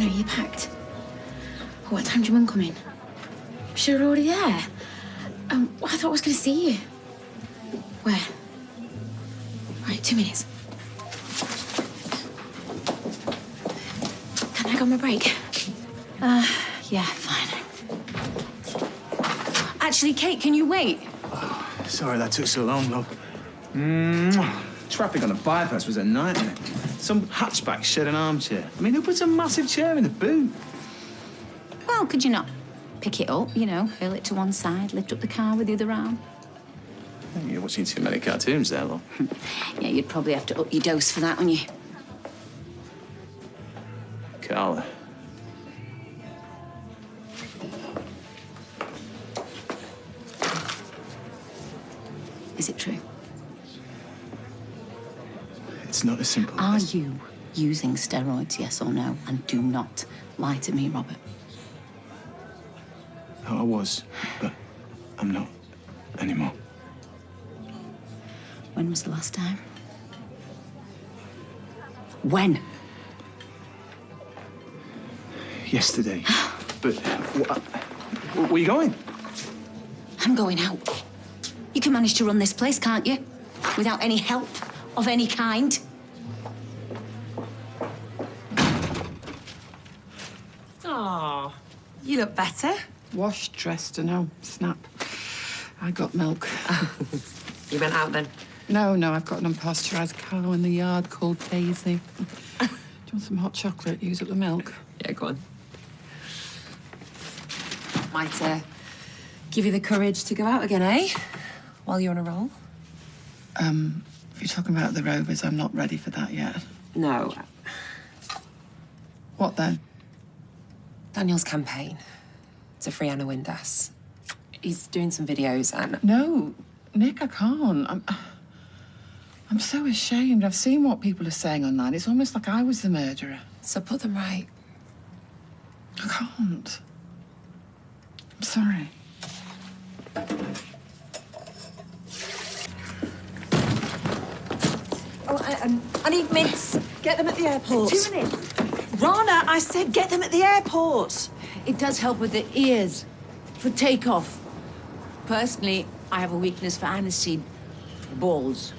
know, you packed. What time do your mum come in? She was already there. I thought I was going to see you. Where? Right, 2 minutes. Can I go on my break? Yeah, fine. Actually, Kate, can you wait? Oh, sorry that took so long, love. Traffic on the bypass was a nightmare. Some hatchback shed an armchair. I mean, who puts a massive chair in the boot? Well, could you not pick it up, you know, hurl it to one side, lift up the car with the other arm? You're watching too many cartoons there, love. Yeah, you'd probably have to up your dose for that, wouldn't you? Carla. Is it true? It's not as simple Are as... you using steroids, yes or no? And do not lie to me, Robert. No, I was, but I'm not anymore. When was the last time? When? Yesterday. But where are you going? I'm going out. You can manage to run this place, can't you? Without any help of any kind. Oh, you look better. Washed, dressed, and oh, snap. I got milk. You went out then? No, I've got an unpasteurised cow in the yard called Daisy. Do you want some hot chocolate? Use up the milk. Yeah, go on. Might give you the courage to go out again, eh? While you're on a roll? If you're talking about the Rovers, I'm not ready for that yet. No. What then? Daniel's campaign to free Anna Windass. He's doing some videos and... No, Nick, I can't. I'm so ashamed. I've seen what people are saying online. It's almost like I was the murderer. So put them right. I can't. I'm sorry. Oh, I need mints. Get them at the airport. 2 minutes. Rana, I said get them at the airport. It does help with the ears for takeoff. Personally, I have a weakness for aniseed balls.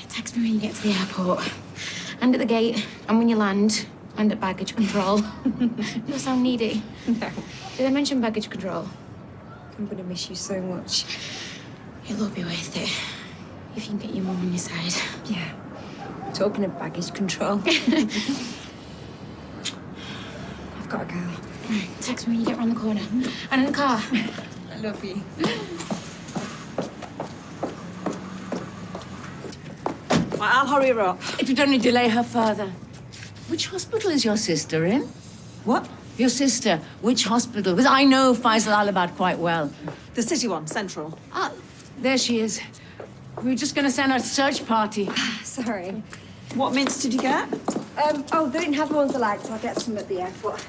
Text me when you get to the airport. And at the gate, and when you land, and at baggage control. Does sound needy? No. Did I mention baggage control? I'm gonna miss you so much. It'll be worth it. If you can get your mum on your side. Yeah. Talking of baggage control. I've got to go. Right, text me when you get around the corner. And in the car. I love you. Right, I'll hurry her up. It would only delay her further. Which hospital is your sister in? What? Your sister, which hospital? Because I know Faisal Alabad quite well. The city one, Central. Ah, there she is. We were just going to send her a search party. Sorry. What mints did you get? Oh, they didn't have the ones I liked, so I'll get some at the airport.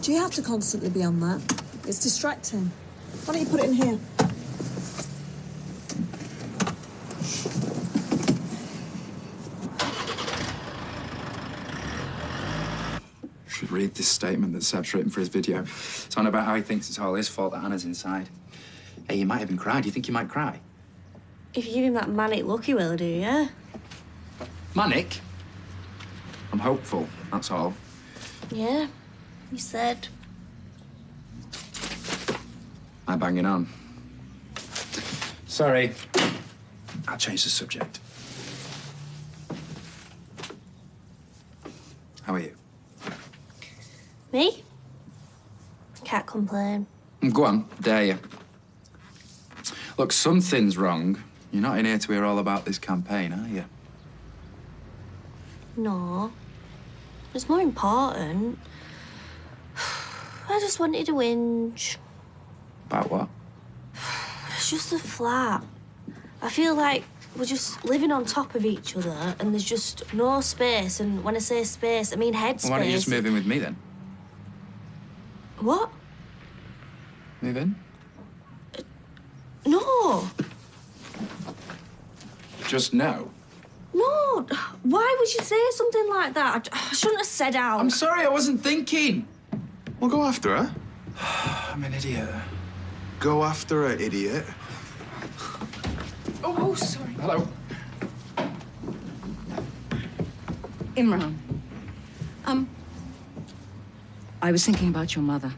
Do you have to constantly be on that? It's distracting. Why don't you put it in here? Should read this statement that Seb's written for his video. It's on about how he thinks it's all his fault that Anna's inside. Hey, you might even cry. Do you think you might cry? If you give him that manic look, he will do, yeah? Manic? I'm hopeful, that's all. Yeah, you said. I'm banging on. Sorry. I'll change the subject. How are you? Me? Can't complain. Go on, dare you. Look, something's wrong. You're not in here to hear all about this campaign, are you? No. It's more important. I just wanted to whinge. About what? just a flat. I feel like we're just living on top of each other and there's just no space. And when I say space, I mean head space. Well, why don't you just move in with me then? What? Move in? No. Just no. No. Why would you say something like that? I shouldn't have said out. I'm sorry, I wasn't thinking. Well, go after her. I'm an idiot. Go after her, idiot. Oh, sorry. Hello. Imran. I was thinking about your mother.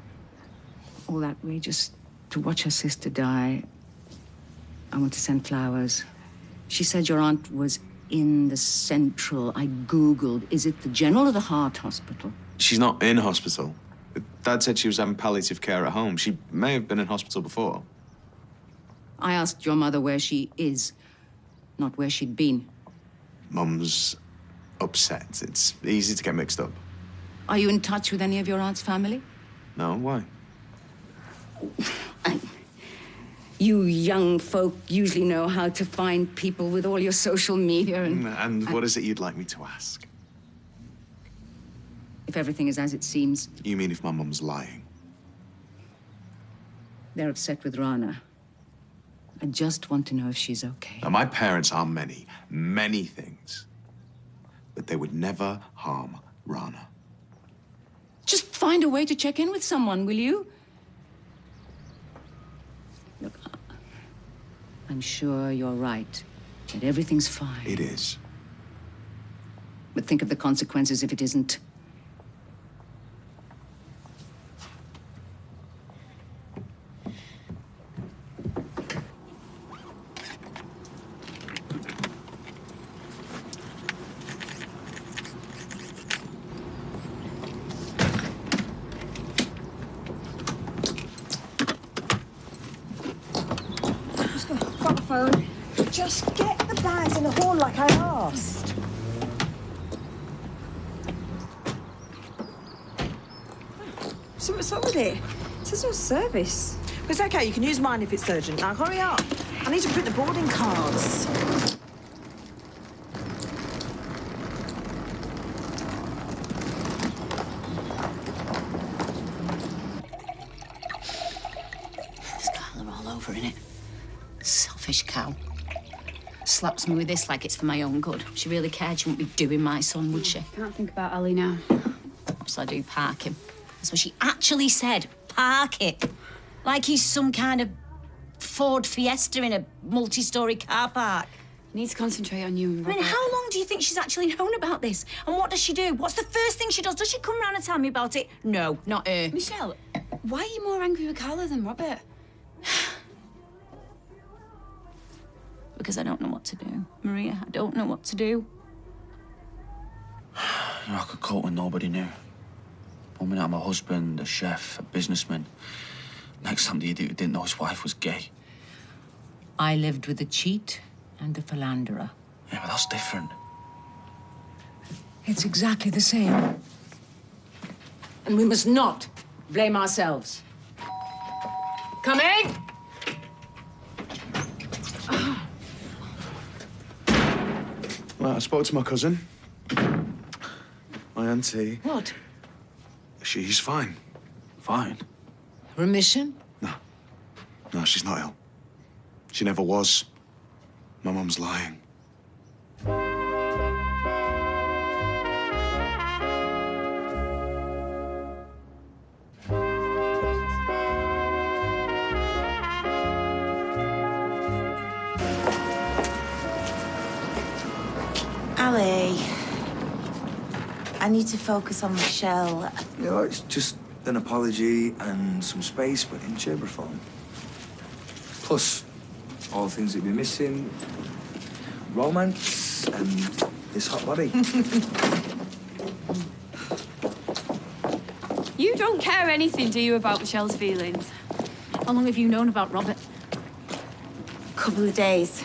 All that way, just to watch her sister die. I want to send flowers. She said your aunt was in the Central. I Googled. Is it the General or the Heart Hospital? She's not in hospital. Dad said she was having palliative care at home. She may have been in hospital before. I asked your mother where she is, not where she'd been. Mum's upset. It's easy to get mixed up. Are you in touch with any of your aunt's family? No, why? You young folk usually know how to find people with all your social media And what is it you'd like me to ask? if everything is as it seems. You mean if my mum's lying? They're upset with Rana. I just want to know if she's okay. Now, my parents are many, many things. But they would never harm Rana. Just find a way to check in with someone, will you? Look, I'm sure you're right, that everything's fine. It is. But think of the consequences if it isn't. Got the phone. Just get the bags in the hall like I asked. So what's up with it? It says no service. But it's okay, you can use mine if it's urgent. Now hurry up. I need to print the boarding cards. There's colour all over in it. Selfish cow. Slaps me with this like it's for my own good. If she really cared, she wouldn't be doing my son, would she? Can't think about Ali now. What shall I do? Park him. That's what she actually said. Park it. Like he's some kind of Ford Fiesta in a multi-storey car park. You need to concentrate on you and I mean, Robert. how long do you think she's actually known about this? And what does she do? What's the first thing she does? Does she come round and tell me about it? No, not her. Michelle, why are you more angry with Carla than Robert? Because I don't know what to do. Maria, I don't know what to do. I could cope when nobody knew. One minute I'm a husband, a chef, a businessman. Next, I'm the idiot who didn't know his wife was gay. I lived with a cheat and a philanderer. Yeah, but that's different. It's exactly the same. And we must not blame ourselves. Coming! Well, I spoke to my cousin. My auntie. What? She's fine. Fine. Remission? No, she's not ill. She never was. My mum's lying. Ali, I need to focus on Michelle. You know, it's just an apology and some space, but in chamber form. Plus, all the things that you've been missing, romance and this hot body. You don't care anything, do you, about Michelle's feelings? How long have you known about Robert? Couple of days.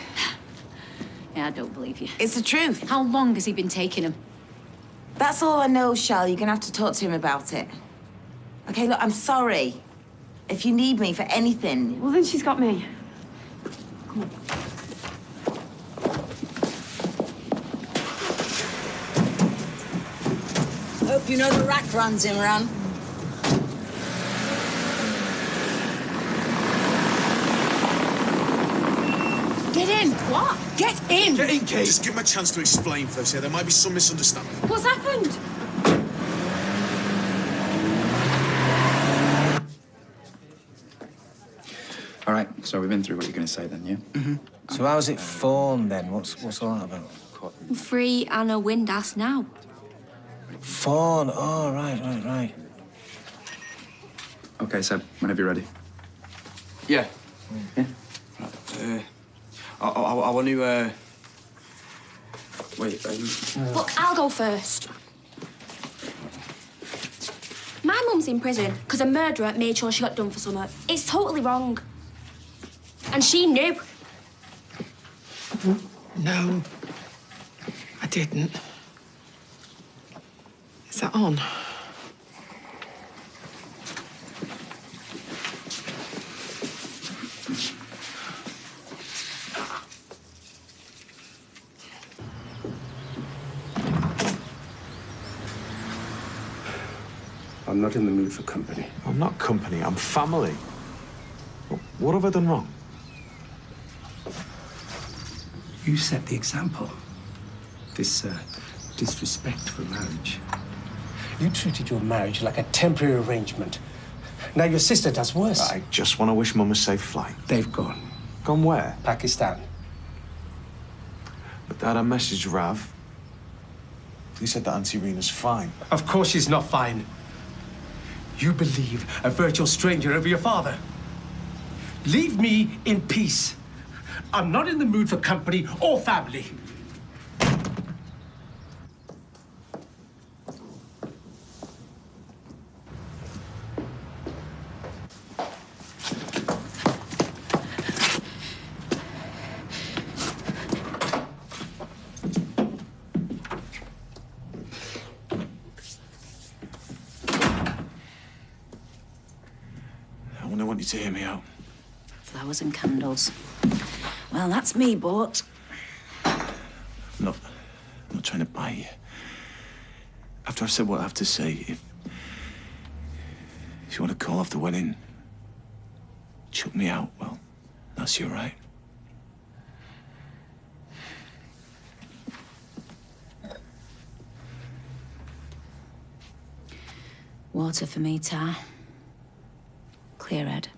Yeah, I don't believe you. It's the truth. How long has he been taking him? That's all I know, Shell. You're gonna have to talk to him about it. Okay, look, I'm sorry. If you need me for anything... Well, then she's got me. Come on. Hope you know the rack runs, Imran. Get in! What? Get in! Get in, Kate. Just give him a chance to explain first, yeah? There might be some misunderstanding. What's happened? All right, so we've been through what you're going to say then, yeah? Mm-hmm. So how's it formed then? What's all that about? Free Anna Windass now. Fawn. Oh, right. Okay, Seb, whenever you're ready. Yeah. Yeah. I want to, Wait, Look, I'll go first. My mum's in prison because a murderer made sure she got done for something. It's totally wrong. And she knew. No, I didn't. Is that on? I'm not in the mood for company. I'm not company, I'm family. What have I done wrong? You set the example. This disrespect for marriage. You treated your marriage like a temporary arrangement. Now your sister does worse. I just want to wish Mum a safe flight. They've gone. Gone where? Pakistan. But Dad, I messaged Rav. He said that Auntie Rena's fine. Of course she's not fine. You believe a virtual stranger over your father. Leave me in peace. I'm not in the mood for company or family. I only want you to hear me out. Flowers and candles. Well, that's me bought. I'm not trying to buy you. After I've said what I have to say, if you want to call off the wedding, chuck me out, well, that's your right. Water for me, Tar. Clear head.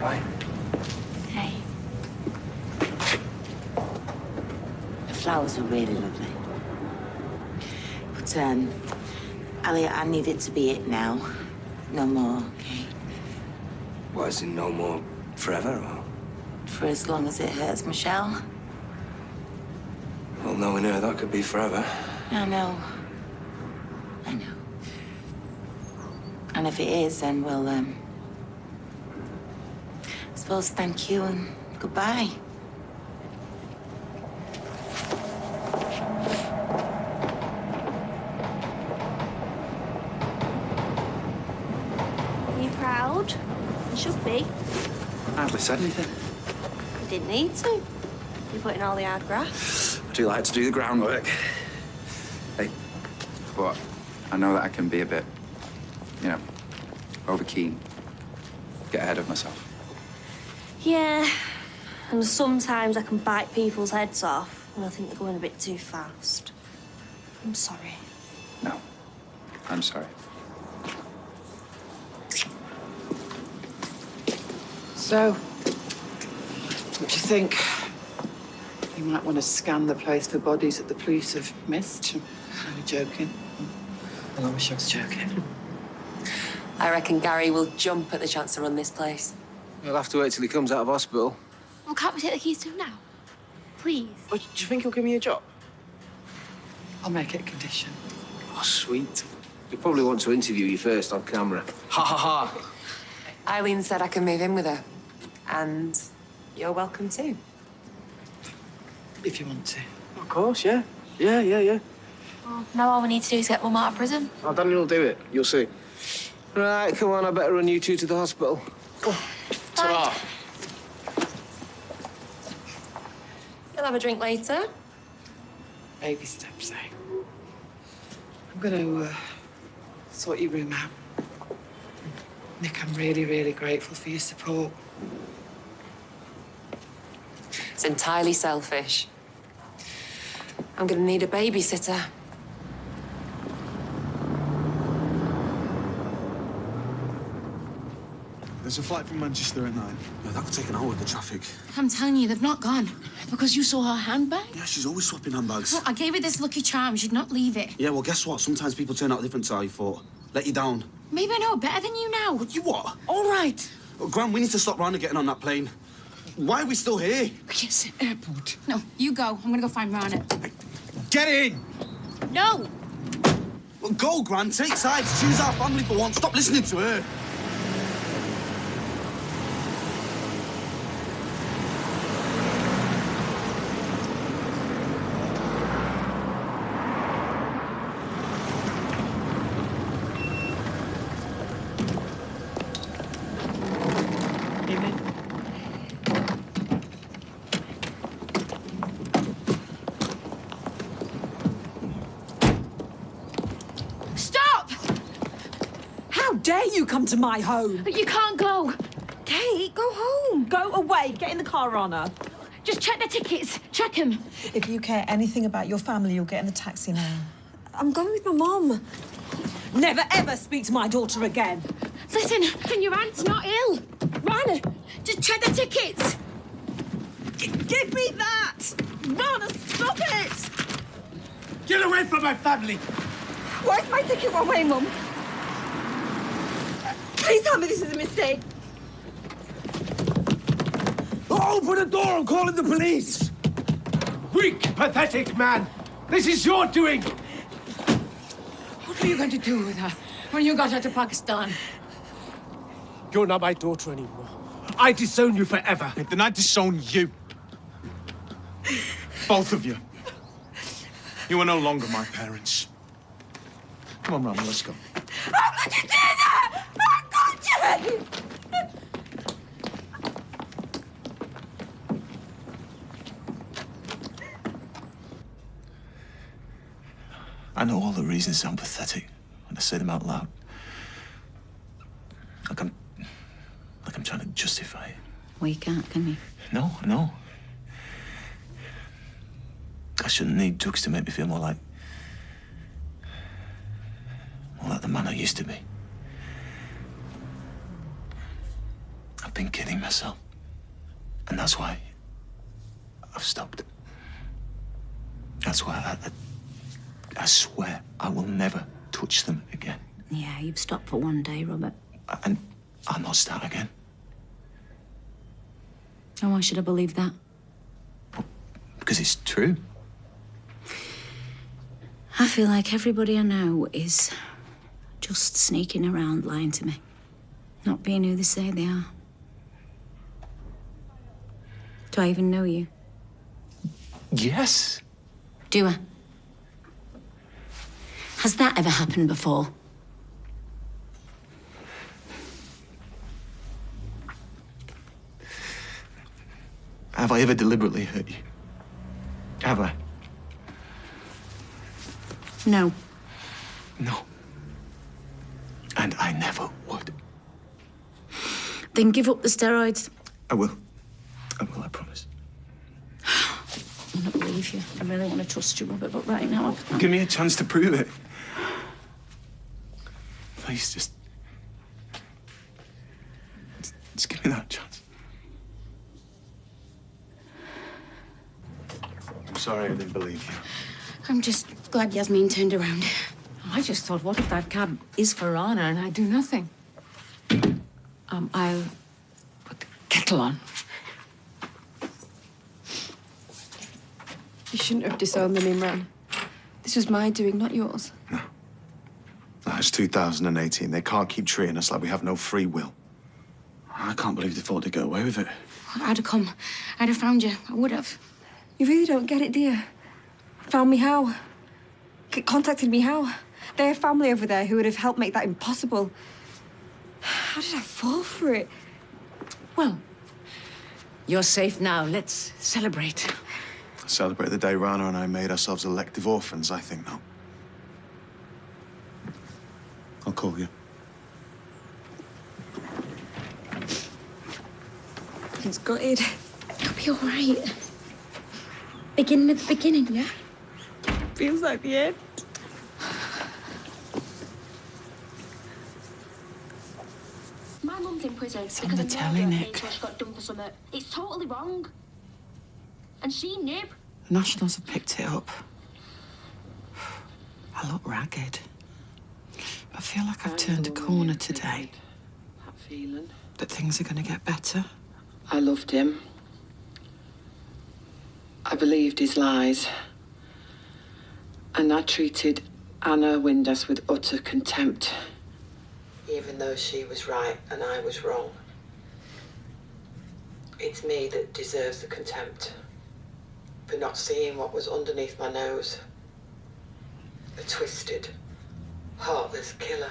Right. Hey. The flowers were really lovely. But, Elliot, I need it to be it now. No more, okay? What, as in no more forever, or? For as long as it hurts Michelle. Well, knowing her, that could be forever. I know. I know. And if it is, then we'll, I suppose thank you and goodbye. Are you proud? You should be. Hardly said anything. You didn't need to. You put in all the hard graft. I do like to do the groundwork. Hey, but I know that I can be a bit, over-keen. Get ahead of myself. Yeah, and sometimes I can bite people's heads off when I think they're going a bit too fast. I'm sorry. No, I'm sorry. So, what do you think? You might want to scan the place for bodies that the police have missed. Only joking. I wish I was joking. I reckon Gary will jump at the chance to run this place. He'll have to wait till he comes out of hospital. Well, can't we take the keys to him now? Please. Oh, do you think he'll give me a job? I'll make it a condition. Oh, sweet. He'll probably want to interview you first on camera. Ha ha ha. Eileen said I can move in with her. And you're welcome too. If you want to. Of course, yeah. Yeah. Oh, now all we need to do is get Mum out of prison. Oh, Daniel will do it. You'll see. Right, come on, I better run you two to the hospital. Ta-ra. You'll have a drink later. Baby steps, eh? I'm gonna sort your room out. Nick, I'm really, really grateful for your support. It's entirely selfish. I'm gonna need a babysitter. There's a flight from Manchester at 9. Yeah, that could take an hour with the traffic. I'm telling you, they've not gone. Because you saw her handbag? Yeah, she's always swapping handbags. Well, I gave her this lucky charm. She'd not leave it. Yeah, well, guess what? Sometimes people turn out different to how you thought. Let you down. Maybe I know better than you now. You what? All right. Oh, Gran, we need to stop Rana getting on that plane. Why are we still here? Yes, airport. No, you go. I'm gonna go find Rana. Get in! No! Well, go, Gran. Take sides. Choose our family for once. Stop listening to her. Stop! How dare you come to my home? You can't go. Kate, go home. Go away. Get in the car, Rana. Just check the tickets. Check them. If you care anything about your family, you'll get in the taxi now. I'm going with my mum. Never, ever speak to my daughter again. Listen, and your aunt's not ill. Rana, just check the tickets. Give me that! Rana, stop it! Get away from my family! Where's my ticket one way, Mum? Please tell me this is a mistake. Open the door! I'm calling the police! Weak, pathetic man! This is your doing! What are you going to do with her when you got her to Pakistan? You're not my daughter anymore. I disown you forever. Then I disown you. Both of you. You are no longer my parents. Come on, Rana, let's go. How could you do that? How could you? I know all the reasons sound pathetic when I say them out loud. Like I'm trying to justify it. Well, you can't, can you? No. I shouldn't need drugs to make me feel more like the man I used to be. I've been kidding myself. And that's why I've stopped. That's why I swear I will never touch them again. Yeah, you've stopped for one day, Robert. And I'll not start again. And why should I believe that? Because it's true. I feel like everybody I know is just sneaking around lying to me. Not being who they say they are. Do I even know you? Yes. Do I? Has that ever happened before? Have I ever deliberately hurt you? Have I? No. No. And I never would. Then give up the steroids. I will, I promise. I don't believe you. I really want to trust you, Robert, but right now I can't. Give me a chance to prove it. Please, just give me that chance. I'm sorry I didn't believe you. I'm just glad Yasmin turned around. I just thought, what if that cab is for Rana and I do nothing? I'll put the kettle on. You shouldn't have disowned them, Imran. This was my doing, not yours. No, it's 2018. They can't keep treating us like we have no free will. I can't believe they thought they'd get away with it. I'd have come. I'd have found you. I would have. You really don't get it, do you? Found me how? Contacted me how? They have family over there who would have helped make that impossible. How did I fall for it? Well, you're safe now. Let's celebrate. Celebrate the day Rana and I made ourselves elective orphans, I think, now. I'll call you. He's gutted. It'll be all right. Beginning at the beginning, yeah? Feels like the end. My mum's in prison It's on because the a telly, murderer Nick. made sure she got done for something. It's totally wrong. And she knew. The Nationals have picked it up. I look ragged. I feel like I've turned a corner today. That feeling. That things are going to get better. I loved him. I believed his lies. And I treated Anna Windass with utter contempt. Even though she was right and I was wrong. It's me that deserves the contempt. For not seeing what was underneath my nose. A twisted, heartless killer.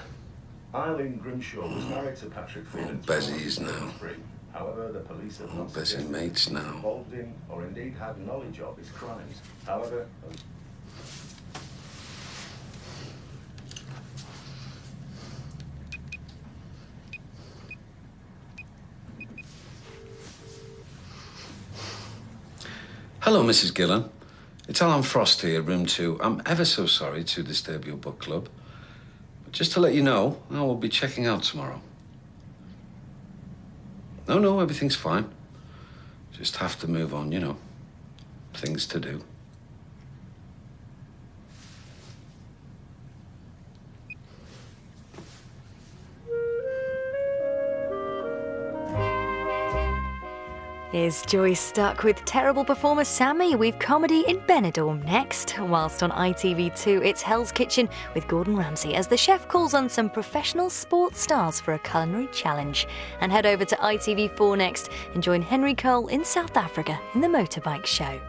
Eileen Grimshaw was married to Patrick Phelan. Bessie is now. However, the police have not Bessie suggested mates he was now. involved in or indeed had knowledge of his crimes. However, Hello, Mrs. Gillan. It's Alan Frost here, room 2. I'm ever so sorry to disturb your book club. But just to let you know, I will be checking out tomorrow. No, everything's fine. Just have to move on, you know. Things to do. Is Joyce stuck with terrible performer Sammy? We've comedy in Benidorm next. Whilst on ITV2, it's Hell's Kitchen with Gordon Ramsay as the chef calls on some professional sports stars for a culinary challenge. And head over to ITV4 next and join Henry Cole in South Africa in the Motorbike Show.